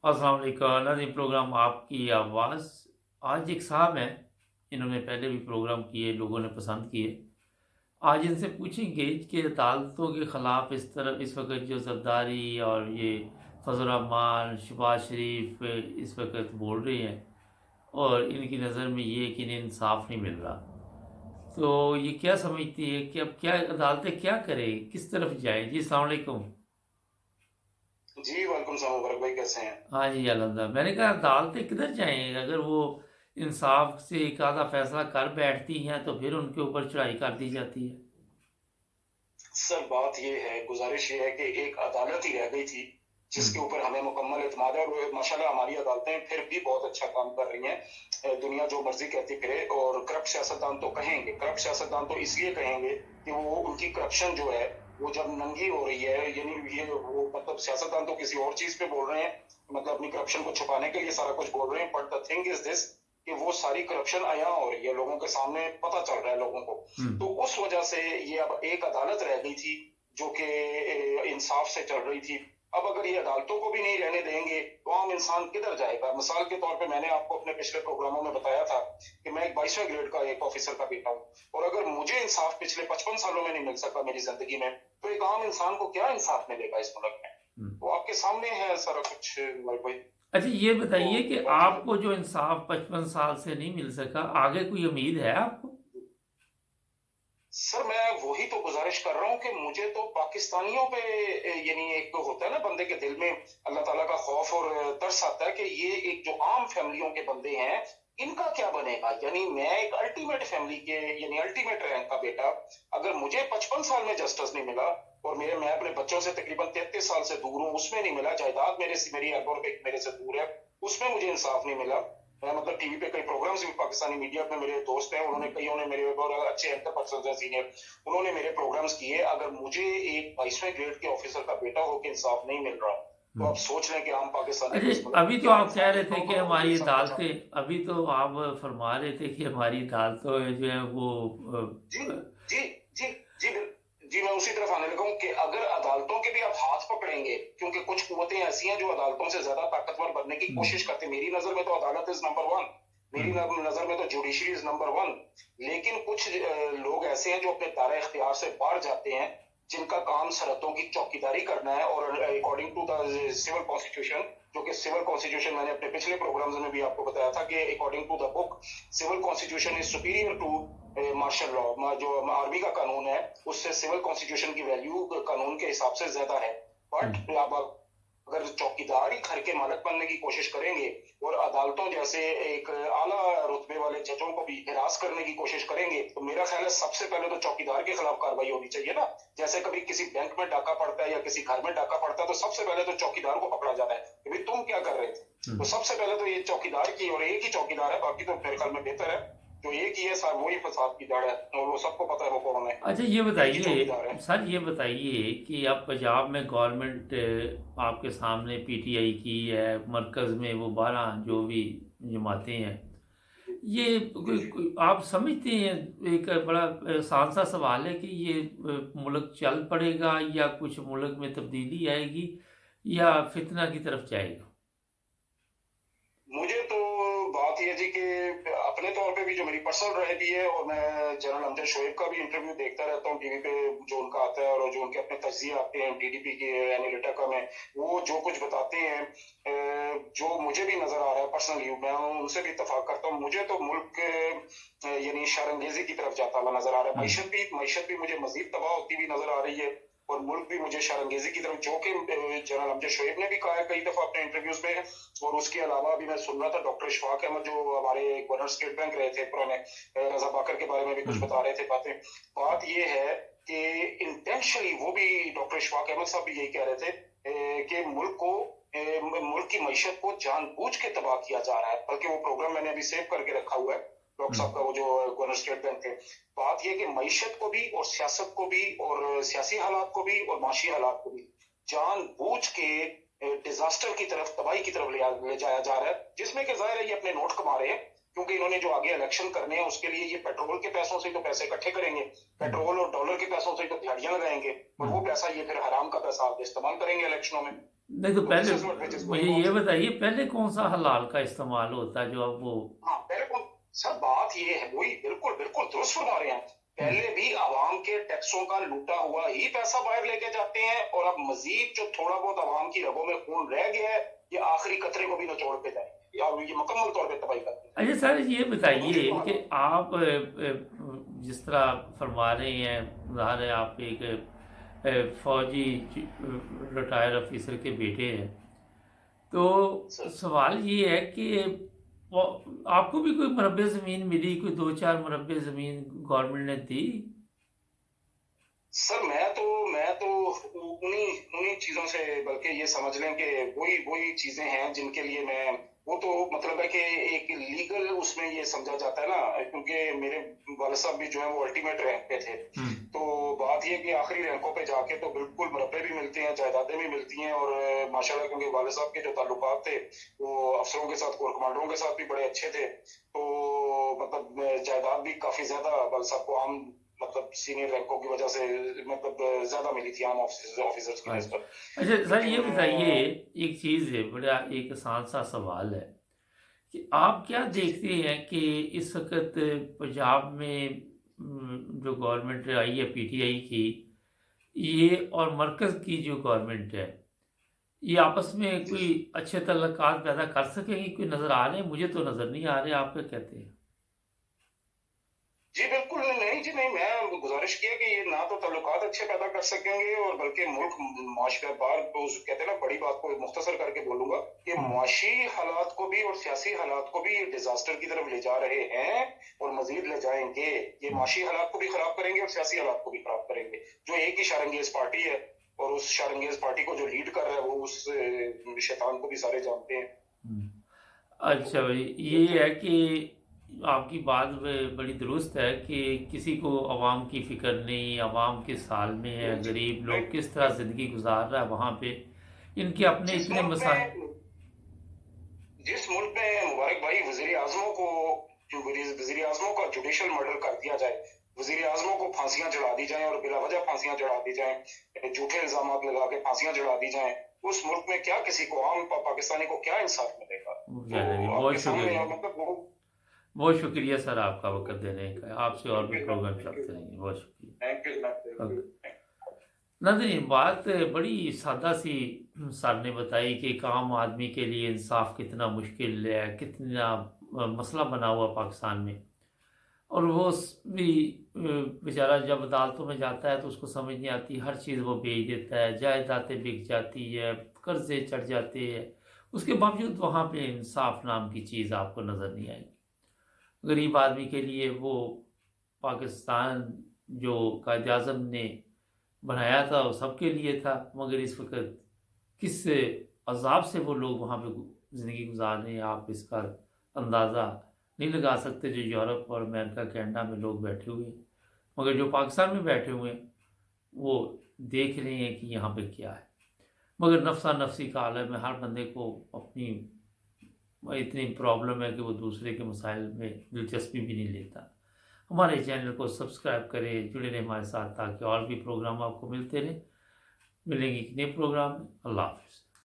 अस्सलाम वालेकुम नाज़रीन, प्रोग्राम आपकी आवाज़। आज एक साहब हैं, इन्होंने पहले भी प्रोग्राम किए, लोगों ने पसंद किए। आज इनसे पूछेंगे कि अदालतों के ख़िलाफ़ इस वक्त जो जरदारी और ये फजल रहमान, शहबाज शरीफ इस वक्त बोल रहे हैं, और इनकी नज़र में ये है कि इन्हें इंसाफ नहीं मिल रहा। तो ये क्या समझती है कि अब क्या अदालतें क्या करें, किस तरफ जाएं? जी अस्सलाम वालेकुम। जी, वालेकुम सलाम मुबारक भाई, कैसे हैं? हाँ जी, अल्हम्दुलिल्लाह। मैंने कहा अदालतें किधर जाएँ? अगर वो इंसाफ से एक आधा फैसला कर बैठती हैं तो फिर उनके ऊपर चढ़ाई कर दी जाती है। सर बात ये है, गुजारिश ये है कि एक अदालत ही रह गई थी जिसके हुँ। ऊपर हमें मुकम्मल एतमाद है, और माशाल्लाह हमारी अदालतें फिर भी बहुत अच्छा काम कर रही हैं। दुनिया जो मर्जी कहती फिरे, और करप्ट सियासतदान तो कहेंगे, करप्ट सियासतदान तो इसलिए कहेंगे कि वो उनकी करप्शन जो है वो जब नंगी हो रही है, यानी ये वो मतलब सियासतदान तो किसी और चीज पे बोल रहे हैं, मतलब अपनी करप्शन को छुपाने के लिए सारा कुछ बोल रहे हैं, but the thing is this कि वो सारी करप्शन अयां हो रही है, लोगों के सामने पता चल रहा है लोगों को। हुँ। तो उस वजह से ये अब एक अदालत रह गई थी जो कि इंसाफ से चल रही थी। अब अगर ये अदालतों को भी नहीं रहने देंगे तो आम इंसान किधर जाएगा? मिसाल के तौर पे मैंने आपको अपने पिछले प्रोग्रामों में बताया था कि मैं एक 22वें ग्रेड का एक ऑफिसर का बेटा हूँ, और अगर मुझे इंसाफ पिछले 55 सालों में नहीं मिल सका मेरी जिंदगी में, तो एक आम इंसान को क्या इंसाफ मिलेगा इस मुल्क में? हुँ। तो आपके सामने है सारा कुछ भाई। अच्छा, ये तो बताइए कि बात ये आपको जो इंसाफ 55 साल से नहीं मिल सका, आगे कोई उम्मीद है आपको? है। सर मैं वही तो गुजारिश कर रहा हूँ कि मुझे तो पाकिस्तानियों पे यानी एक तो होता है ना बंदे के दिल में अल्लाह ताला का खौफ और तरस आता है कि ये एक जो आम फैमिलियों के बंदे हैं इनका क्या बनेगा। यानी मैं एक अल्टीमेट फैमिली के यानी अल्टीमेट रैंक का बेटा, अगर मुझे 55 साल में जस्टिस नहीं मिला, और मैं अपने बच्चों से तकरीबन 33 साल से दूर हूँ, उसमें नहीं मिला, जायदाद मेरी अरबों रुपए मेरे से दूर है, उसमें मुझे इंसाफ नहीं मिला। मैं मतलब टीवी पे कई प्रोग्राम्स भी पाकिस्तानी मीडिया में मेरे दोस्त हैं, उन्होंने कईयों ने मेरे बहुत अच्छे एंकर पर्सन हैं सीनियर, उन्होंने मेरे प्रोग्राम्स किए। अगर मुझे एक 22वें ग्रेड के ऑफिसर का बेटा हो के इंसाफ नहीं मिल रहा, तो हुँ। आप सोच लें कि आम पाकिस्तानी को अच्छा, इस मुल्क अभी में तो क्या आप कह इंसाफ रहे थे मिलेगा, कि उनको खुद हमारी इंसाफ बचा। अदालतें, अभी तो आप फरमा रहे थे कि हमारी अदालतों में जो है वो जी अ, जी जी जी जी, मैं उसी तरफ आने लगा हूँ कि अगर अदालतों के भी आप हाथ पकड़ेंगे, क्योंकि कुछ कुव्वतें ऐसी हैं जो अदालतों से ज्यादा ताकतवर बनने की हुँ, कोशिश करते हैं। मेरी नजर में तो अदालत इज नंबर वन, हुँ, मेरी नजर में तो जुडिशरी इज नंबर वन। लेकिन कुछ लोग ऐसे हैं जो अपने दायरे इख्तियार से बाहर जाते हैं, जिनका काम सरहदों की चौकीदारी करना है, और according to the civil constitution, जो कि सिविल कॉन्स्टिट्यूशन मैंने अपने पिछले प्रोग्राम्स में भी आपको बताया था कि according to the book civil constitution is superior to martial law, जो आर्मी का कानून है उससे सिविल कॉन्स्टिट्यूशन की वैल्यू कानून के हिसाब से ज्यादा है। हुँ। बट अब अगर चौकीदार ही घर के मालक बनने की कोशिश करेंगे और अदालतों जैसे एक आला रुतबे वाले जजों को भी हिरास करने की कोशिश करेंगे, तो मेरा ख्याल है सबसे पहले तो चौकीदार के खिलाफ कार्रवाई होनी चाहिए ना। जैसे कभी किसी बैंक में डाका पड़ता है या किसी घर में डाका पड़ता है, तो सबसे पहले तो चौकीदार को पकड़ा जाता है कि भाई तुम क्या कर रहे थे। हुँ। तो सबसे पहले तो ये चौकीदार की, और एक ही चौकीदार है, बाकी तो मेरे ख्याल में बेहतर है जो एक ही है सर, वही फसाद की जड़ है, और वो सबको पता है वो कौन है। अच्छा, ये एक ही बताइए चौकीदार है। सर, ये बताइए कि अब पंजाब में गवर्नमेंट आपके सामने पीटीआई की है, मरकज़ में वो 12 जो भी जमातें हैं, ये जी जी कोई आप समझते हैं, एक बड़ा आसान सा सवाल है कि ये मुल्क चल पड़ेगा या कुछ मुल्क में तब्दीली आएगी या फितना की तरफ जाएगा? मुझे तो बात यह जी कि अपने तौर पे भी जो मेरी पर्सनल राय भी है, और मैं जनरल अमजद शोएब का भी इंटरव्यू देखता रहता हूँ टीवी पे, जो उनका आता है और जो उनके अपने तज्जिए आते हैं टीडीपी के एनालिटिका में, वो जो कुछ बताते हैं, जो मुझे भी नजर आ रहा है पर्सनली, मैं उनसे भी इत्तेफाक करता हूँ। मुझे तो मुल्क यानी शरंगेजी की तरफ जाता हुआ नजर आ रहा है। हुँ, मैशत भी मुझे मजीद तबाह होती हुई नजर आ रही है, और मुल्क भी मुझे शरंगेजी की तरफ, जो कि जनरल अमजद शोएब ने भी कहा है कई दफा अपने इंटरव्यूज में। और उसके अलावा भी मैं सुन रहा था डॉक्टर इशफाक अहमद जो हमारे गवर्नर स्टेट बैंक रहे थे पुराने, रजा बाकर के बारे में भी हुँ, कुछ बता रहे थे बातें। बात ये है कि इंटेंशनली वो भी, डॉक्टर इशफाक अहमद साहब भी यही कह रहे थे कि मुल्क की मैशत को जानबूझ के तबाह किया जा रहा है। बल्कि वो प्रोग्राम मैंने अभी सेव करके रखा हुआ है डॉक्टर हुँ। साहब का, वो जो गवर्नर स्टेट बैंक थे। बात यह कि मैशत को भी और सियासत को भी और सियासी हालात को भी और माशी हालात को भी जानबूझ के डिजास्टर की तरफ, तबाही की तरफ ले जाया जा रहा है, जिसमें कि जाहिर है ये अपने नोट कमा रहे हैं। क्योंकि इन्होंने जो आगे इलेक्शन करने हैं उसके लिए ये पेट्रोल के पैसों से तो पैसे इकट्ठे करेंगे, पेट्रोल और डॉलर के पैसों से तो दिहाड़ियां लगाएंगे, और वो पैसा ये फिर हराम का पैसा आगे इस्तेमाल करेंगे इलेक्शनों में। नहीं तो तो पहले this is what which is मुझे गोइंग ये ऑन। बताइए, पहले कौन सा हलाल का इस्तेमाल होता है जो अब वो। हाँ पहले कौन सर, बात ये है, वही बिल्कुल बिल्कुल दुरुस्त फरमा रहे हैं, पहले भी आवाम के टैक्सों का लूटा हुआ ही पैसा बाहर लेके जाते हैं, और अब मजीद जो थोड़ा बहुत आवाम की रगों में खून रह गया है ये आखिरी कतरे को भी निचोड़ के जाएंगे, या ये मुकम्मल तौर पे तबाही करते हैं। अच्छा सर, ये बताइए दूसरी कि बात, आप जिस तरह फरमा रहे हैं, ज़ाहिर है आप एक फौजी रिटायर ऑफिसर के बेटे हैं, तो सर सवाल ये है कि आपको भी कोई मुरब्बे ज़मीन मिली, कोई 2-4 मुरब्बे ज़मीन गवर्नमेंट ने दी? सर मैं तो उन्हीं उन्हीं चीजों से, बल्कि ये समझ लें कि वही वही चीजें हैं जिनके लिए मैं, वो तो मतलब है कि एक लीगल उसमें ये समझा जाता है ना, क्योंकि मेरे वाले साहब भी जो है वो अल्टीमेट रैंक पे थे, तो बात ये कि आखिरी रैंकों पे जाके तो बिल्कुल मुरब्बे भी मिलते हैं, जायदादें भी मिलती हैं, और माशाल्लाह क्योंकि वाले साहब के जो ताल्लुकात थे वो अफसरों के साथ, कोर कमांडरों के साथ भी बड़े अच्छे थे, तो मतलब जायदाद भी काफी ज्यादा वाले साहब को आम मतलब सीनियर रैंकों की वजह से मतलब ज्यादा मिली थी आम ऑफिसर्स की अच्छा नस्बत। अच्छा सर, ये लेकिन बताइए, एक चीज़ है, बड़ा एक आसान सा सवाल है कि आप क्या जी जी देखते हैं कि इस वक्त पंजाब में जो गवर्नमेंट आई है पीटीआई की, ये और मरकज़ की जो गवर्नमेंट है, ये आपस में जी कोई अच्छे तल्लुकात पैदा कर सकेंगी? कोई नज़र आ रहे हैं? मुझे तो नज़र नहीं आ रहे, आप क्या कहते हैं? जी बिल्कुल नहीं जी नहीं, मैं गुजारिश किया कि ये ना तो ताल्लुकात अच्छे पैदा कर सकेंगे, और बल्कि मुल्क माशरे बार तो कहते हैं ना, बड़ी बात को मुख्तसर करके बोलूंगा कि मुआशी हालात को भी और सियासी हालात को भी ये डिजास्टर की तरफ ले जा रहे हैं, और मजीद ले जाएंगे। ये मुआशी हालात को भी खराब करेंगे और सियासी हालात को भी खराब करेंगे। जो एक ही शारंगेज पार्टी है, और उस शारंगेज पार्टी को जो लीड कर रहा है वो उस शैतान को भी सारे जानते हैं। हम्म। तो अच्छा भाई, ये है कि आपकी बात बड़ी दुरुस्त है कि किसी को आवाम की फ़िक्र नहीं, आवाम किस हाल में है, जी गरीब लोग राइट। किस तरह ज़िंदगी गुजार रहा है वहाँ पे, इनके अपने जिस इतने मुल्क मसाइल। में जिस मुल्क में मुबारक भाई वजीर आजमों को, जो वजीर आजमों का जुडिशल मर्डर कर दिया जाए, वजीर आजमों को फांसियां चढ़ा दी जाएं, और बिला वजह फांसियां चढ़ा दी जाएं, झूठे इल्जाम लगा के फांसियां चढ़ा दी जाएं, उस मुल्क में क्या किसी को, आम पाकिस्तानी को क्या इंसाफ मिलेगा? चलिए, तो बहुत आपके सामने शुक्रिया। मतलब वो बहुत शुक्रिया सर आपका वक्त देने का, आपसे और थैंक भी यू प्रोग्राम थैंक यू चलते रहेंगे। बहुत शुक्रिया। Thank you thank okay. You. नाज़रीन, बात बड़ी सादा सी सर ने बताई कि एक आम आदमी के लिए इंसाफ कितना मुश्किल है, कितना मसला बना हुआ पाकिस्तान में, और वो भी बेचारा जब अदालतों में जाता है तो उसको समझ नहीं आती, हर चीज़ वो बेच देता है, जायदादें बिक जाती है, कर्जे चढ़ जाते हैं, उसके बावजूद वहाँ पे इंसाफ नाम की चीज़ आपको नज़र नहीं आएगी। गरीब आदमी के लिए वो पाकिस्तान जो कायद आज़म ने बनाया था वो सबके लिए था, मगर इस वक्त किस अज़ाब से वो लोग वहाँ पे ज़िंदगी गुजार रहे हैं, आप इसका अंदाज़ा नहीं लगा सकते। जो यूरोप और अमेरिका कनाडा में लोग बैठे हुए हैं, मगर जो पाकिस्तान में बैठे हुए हैं वो देख रहे हैं कि यहाँ पे क्या है। मगर नफसा नफसी का आलम है, हर बंदे को अपनी इतनी प्रॉब्लम है कि वो दूसरे के मसाइल में दिलचस्पी भी नहीं लेता। हमारे चैनल को सब्सक्राइब करें, जुड़े रहें हमारे साथ, ताकि और भी प्रोग्राम आपको मिलते रहें। मिलेंगे एक नए प्रोग्राम में। अल्लाह हाफ़िज़।